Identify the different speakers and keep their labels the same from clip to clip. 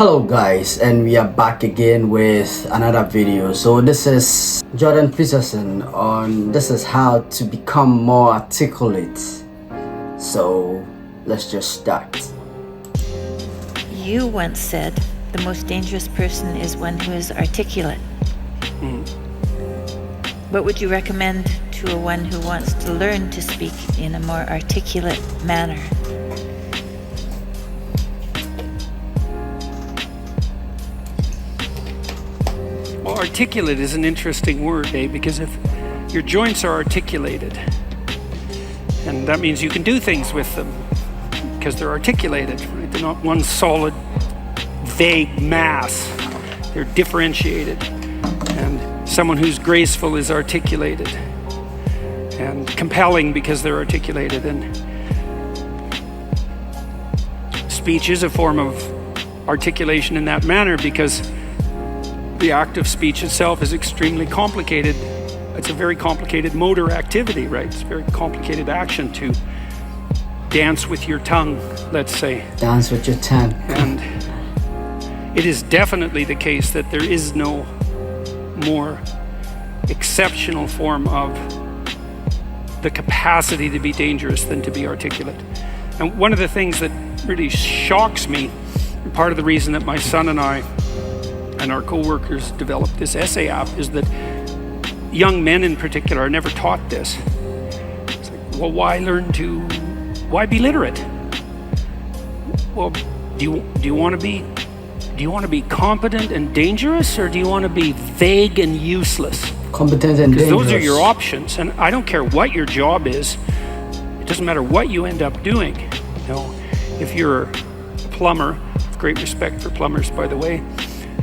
Speaker 1: Hello guys, and we are back again with another video. So this is Jordan Peterson on this is how to become more articulate. So let's just start.
Speaker 2: You once said the most dangerous person is one who is articulate. What would you recommend to one who wants to learn to speak in a more articulate manner?
Speaker 3: Well, articulate is an interesting word, because if your joints are articulated, and that means you can do things with them because they're articulated, right? They're not one solid, vague mass. They're differentiated. And someone who's graceful is articulated and compelling because they're articulated. And speech is a form of articulation in that manner because the act of speech itself is extremely complicated. It's a very complicated motor activity, right? It's a very complicated action to dance with your tongue, let's say.
Speaker 1: Dance with your tongue.
Speaker 3: And it is definitely the case that there is no more exceptional form of the capacity to be dangerous than to be articulate. And one of the things that really shocks me, and part of the reason that my son and I and our co-workers developed this essay app, is that young men in particular are never taught this. It's like, well, why be literate? Well, do you want to be competent and dangerous, or do you want to be vague and useless?
Speaker 1: Competent and dangerous.
Speaker 3: Because those are your options, and I don't care what your job is. It doesn't matter what you end up doing. You know, if you're a plumber, with great respect for plumbers, by the way,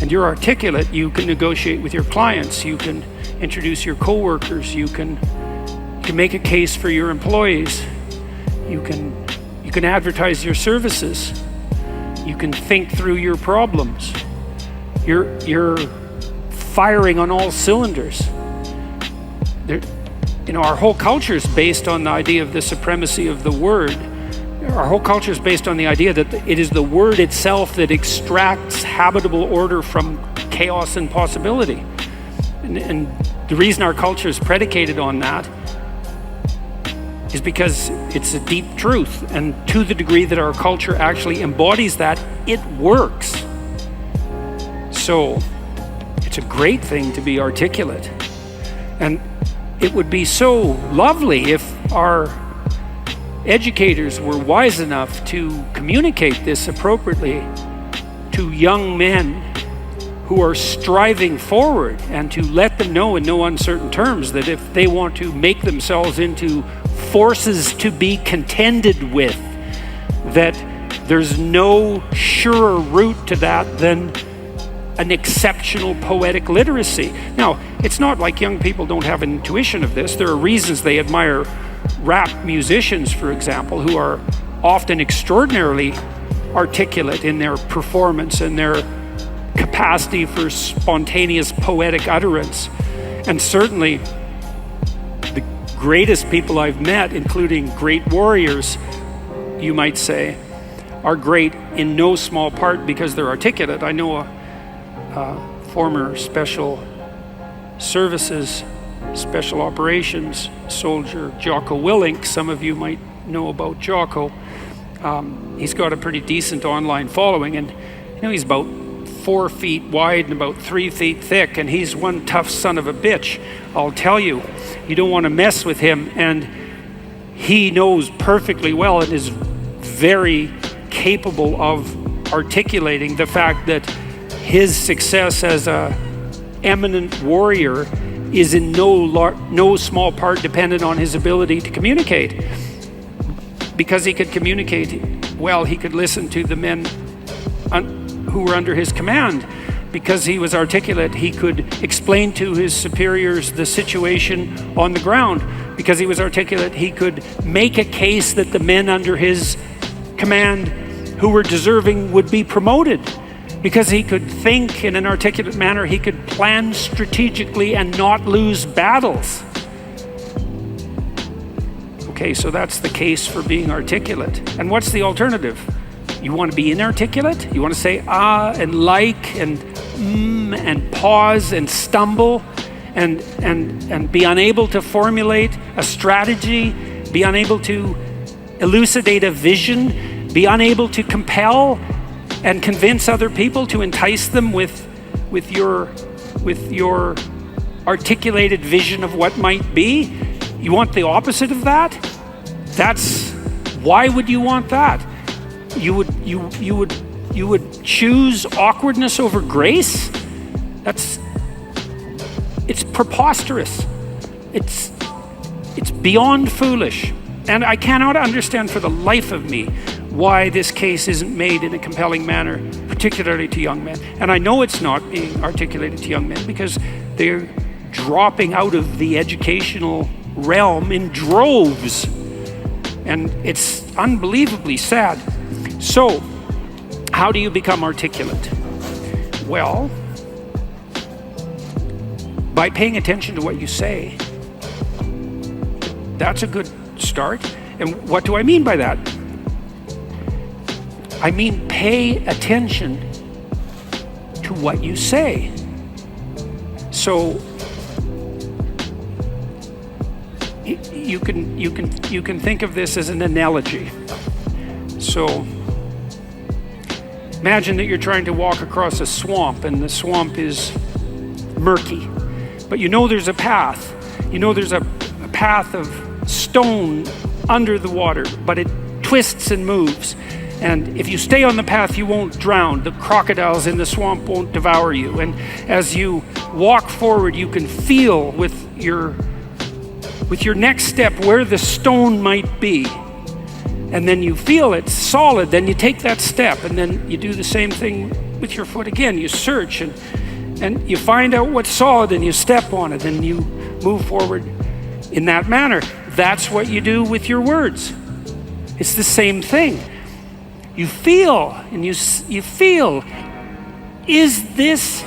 Speaker 3: and you're articulate, you can negotiate with your clients, you can introduce your co-workers, you can make a case for your employees, you can advertise your services, you can think through your problems. You're firing on all cylinders. Our whole culture is based on the idea of the supremacy of the word. Our whole culture is based on the idea that it is the word itself that extracts habitable order from chaos and possibility. And the reason our culture is predicated on that is because it's a deep truth. And to the degree that our culture actually embodies that, it works. So it's a great thing to be articulate. And it would be so lovely if our educators were wise enough to communicate this appropriately to young men who are striving forward, and to let them know in no uncertain terms that if they want to make themselves into forces to be contended with, that there's no surer route to that than an exceptional poetic literacy. Now, it's not like young people don't have an intuition of this. There are reasons they admire rap musicians, for example, who are often extraordinarily articulate in their performance and their capacity for spontaneous poetic utterance. And certainly the greatest people I've met, including great warriors, you might say, are great in no small part because they're articulate. I know a former special services, special operations soldier, Jocko Willink. Some of you might know about Jocko. He's got a pretty decent online following, and he's about 4 feet wide and about 3 feet thick, and he's one tough son of a bitch. I'll tell you, you don't want to mess with him, and he knows perfectly well and is very capable of articulating the fact that his success as a eminent warrior is in no small part dependent on his ability to communicate. Because he could communicate well, he could listen to the men who were under his command. Because he was articulate, he could explain to his superiors the situation on the ground. Because he was articulate, he could make a case that the men under his command who were deserving would be promoted. Because he could think in an articulate manner, he could plan strategically and not lose battles. Okay, so that's the case for being articulate. And what's the alternative? You want to be inarticulate? You want to say and like and pause and stumble and be unable to formulate a strategy, be unable to elucidate a vision, be unable to compel and convince other people, to entice them with your articulated vision of what might be? You want the opposite of that? Why would you want that? You would choose awkwardness over grace? It's preposterous. It's beyond foolish. And I cannot understand for the life of me why this case isn't made in a compelling manner, particularly to young men. And I know it's not being articulated to young men because they're dropping out of the educational realm in droves. And it's unbelievably sad. So, how do you become articulate? Well, by paying attention to what you say. That's a good start. And what do I mean by that? I mean pay attention to what you say. So you can think of this as an analogy. So imagine that you're trying to walk across a swamp and the swamp is murky, but you know there's a path. You know there's a path of stone under the water, but it twists and moves. And if you stay on the path, you won't drown. The crocodiles in the swamp won't devour you. And as you walk forward, you can feel with your next step where the stone might be. And then you feel it's solid, then you take that step, and then you do the same thing with your foot again. You search and you find out what's solid and you step on it and you move forward in that manner. That's what you do with your words. It's the same thing. You feel and you feel, is this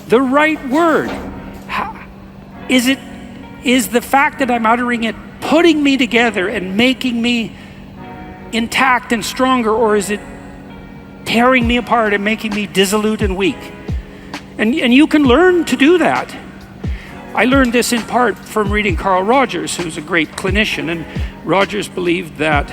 Speaker 3: the right word? Is the fact that I'm uttering it putting me together and making me intact and stronger, or is it tearing me apart and making me dissolute and weak? And you can learn to do that. I learned this in part from reading Carl Rogers, who's a great clinician, and Rogers believed that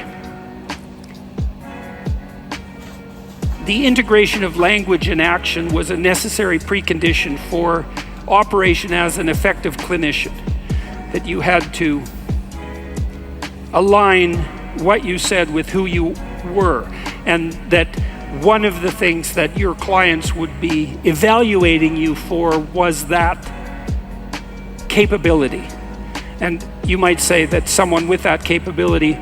Speaker 3: the integration of language and action was a necessary precondition for operation as an effective clinician, that you had to align what you said with who you were, and that one of the things that your clients would be evaluating you for was that capability. And you might say that someone with that capability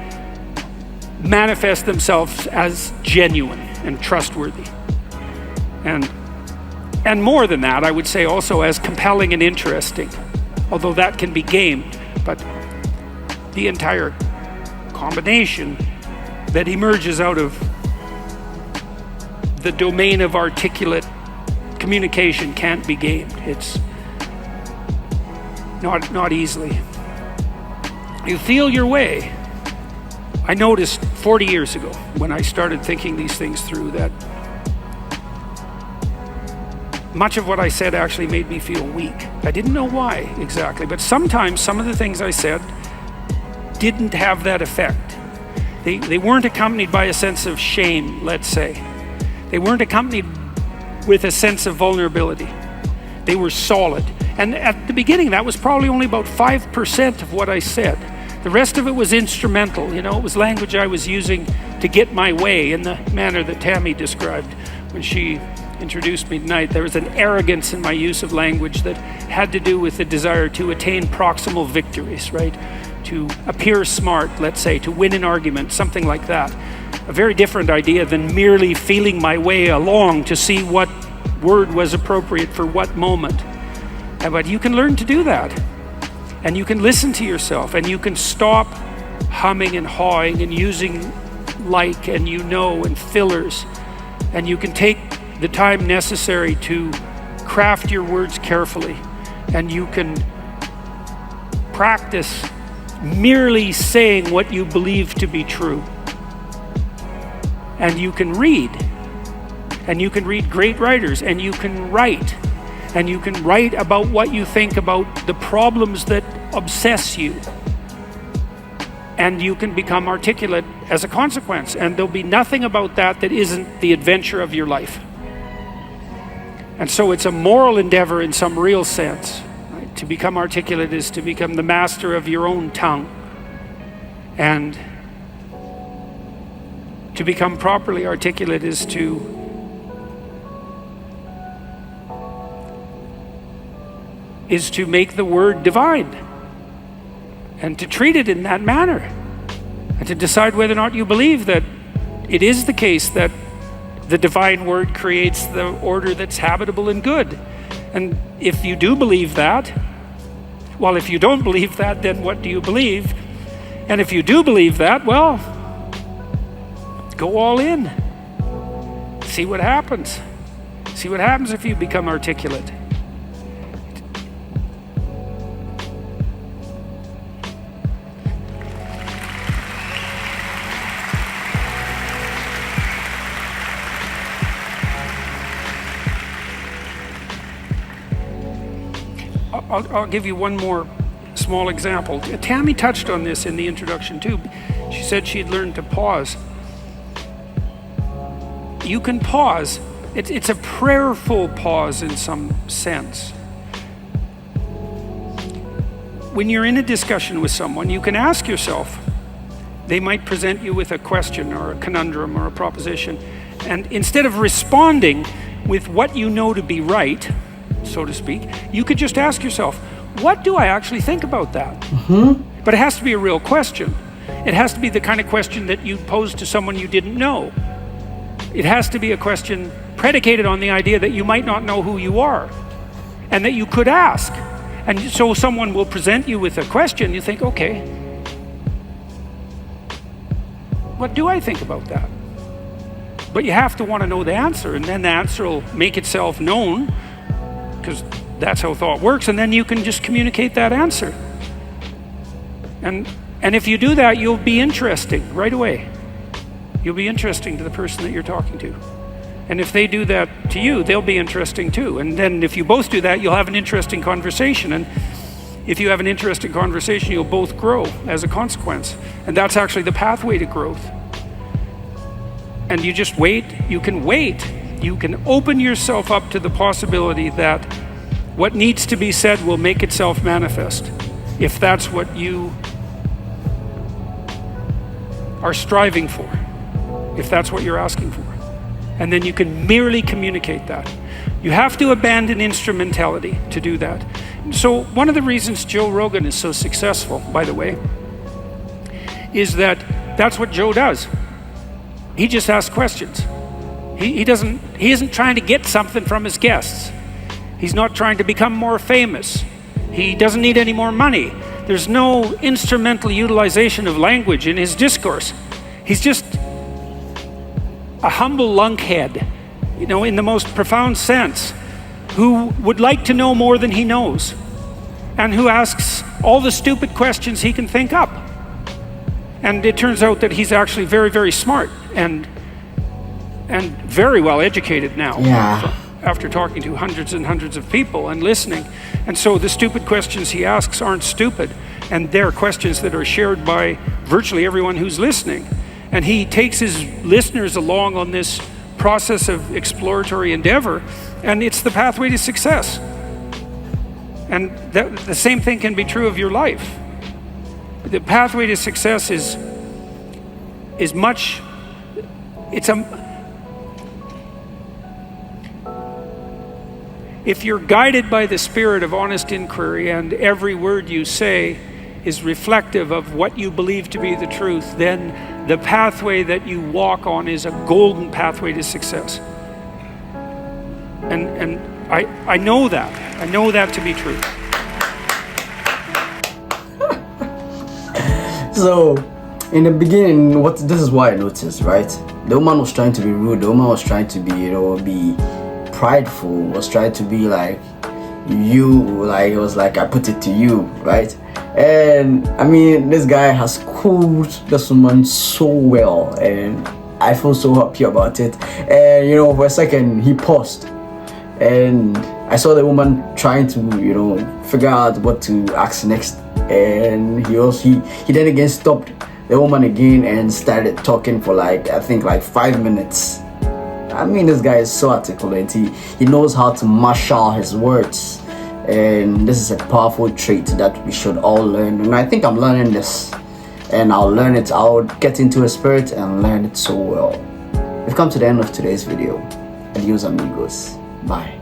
Speaker 3: manifests themselves as genuine and trustworthy. And more than that, I would say also as compelling and interesting, although that can be gamed, but the entire combination that emerges out of the domain of articulate communication can't be gamed. It's not easily. You feel your way. I noticed 40 years ago when I started thinking these things through that much of what I said actually made me feel weak. I didn't know why exactly, but sometimes some of the things I said didn't have that effect. They weren't accompanied by a sense of shame, let's say. They weren't accompanied with a sense of vulnerability. They were solid. And at the beginning, that was probably only about 5% of what I said. The rest of it was instrumental. You know, it was language I was using to get my way in the manner that Tammy described when she introduced me tonight. There was an arrogance in my use of language that had to do with the desire to attain proximal victories, right? To appear smart, let's say, to win an argument, something like that. A very different idea than merely feeling my way along to see what word was appropriate for what moment. But you can learn to do that. And you can listen to yourself, and you can stop humming and hawing and using like and you know and fillers. And you can take the time necessary to craft your words carefully. And you can practice merely saying what you believe to be true. and you can read. And you can read great writers, and you can write. And you can write about what you think about the problems that obsess you. And you can become articulate as a consequence. And there'll be nothing about that that isn't the adventure of your life. And so it's a moral endeavor in some real sense. Right? To become articulate is to become the master of your own tongue. And to become properly articulate is to make the word divine, and to treat it in that manner, and to decide whether or not you believe that it is the case that the divine word creates the order that's habitable and good. And if you do believe that, well, if you don't believe that, then what do you believe? And if you do believe that, well, go all in. See what happens. See what happens if you become articulate. I'll give you one more small example. Tammy touched on this in the introduction too. She said she'd learned to pause. You can pause. It's a prayerful pause in some sense. When you're in a discussion with someone, you can ask yourself, they might present you with a question or a conundrum or a proposition, and instead of responding with what you know to be right, so to speak, you could just ask yourself, what do I actually think about that? Mm-hmm. But it has to be a real question. It has to be the kind of question that you'd pose to someone you didn't know. It has to be a question predicated on the idea that you might not know who you are, and that you could ask. And so someone will present you with a question, you think, okay, what do I think about that? But you have to want to know the answer, and then the answer will make itself known, because that's how thought works, and then you can just communicate that answer. And if you do that, you'll be interesting right away. You'll be interesting to the person that you're talking to. And if they do that to you, they'll be interesting too. And then if you both do that, you'll have an interesting conversation. And if you have an interesting conversation, you'll both grow as a consequence. And that's actually the pathway to growth. And you just wait. You can wait. You can open yourself up to the possibility that what needs to be said will make itself manifest, if that's what you are striving for, if that's what you're asking for. And then you can merely communicate that. You have to abandon instrumentality to do that. So one of the reasons Joe Rogan is so successful, by the way, is that that's what Joe does. He just asks questions. He isn't trying to get something from his guests. He's not trying to become more famous. He doesn't need any more money. There's no instrumental utilization of language in his discourse. He's just a humble lunkhead, in the most profound sense, who would like to know more than he knows, and who asks all the stupid questions he can think up. And it turns out that he's actually very, very smart and very well educated now.
Speaker 1: Yeah.
Speaker 3: After talking to hundreds and hundreds of people and listening. And so the stupid questions he asks aren't stupid, and they're questions that are shared by virtually everyone who's listening. And he takes his listeners along on this process of exploratory endeavor, and it's the pathway to success. And the same thing can be true of your life. The pathway to success is much, if you're guided by the spirit of honest inquiry, and every word you say is reflective of what you believe to be the truth, then the pathway that you walk on is a golden pathway to success. And I know that. I know that to be true.
Speaker 1: So, in the beginning, this is what I noticed, right? The woman was trying to be rude. The woman was trying to be prideful, was trying to be like you, like it was like I put it to you, right? And I mean, this guy has cooled this woman so well, and I feel so happy about it. And you know, for a second he paused, and I saw the woman trying to, you know, figure out what to ask next, and he then again stopped the woman again and started talking for like, I think like 5 minutes. I mean, this guy is so articulate. He knows how to marshal his words, and this is a powerful trait that we should all learn. And I think I'm learning this, and I'll learn it. I'll get into a spirit and learn it so well. We've come to the end of today's video. Adios amigos. Bye.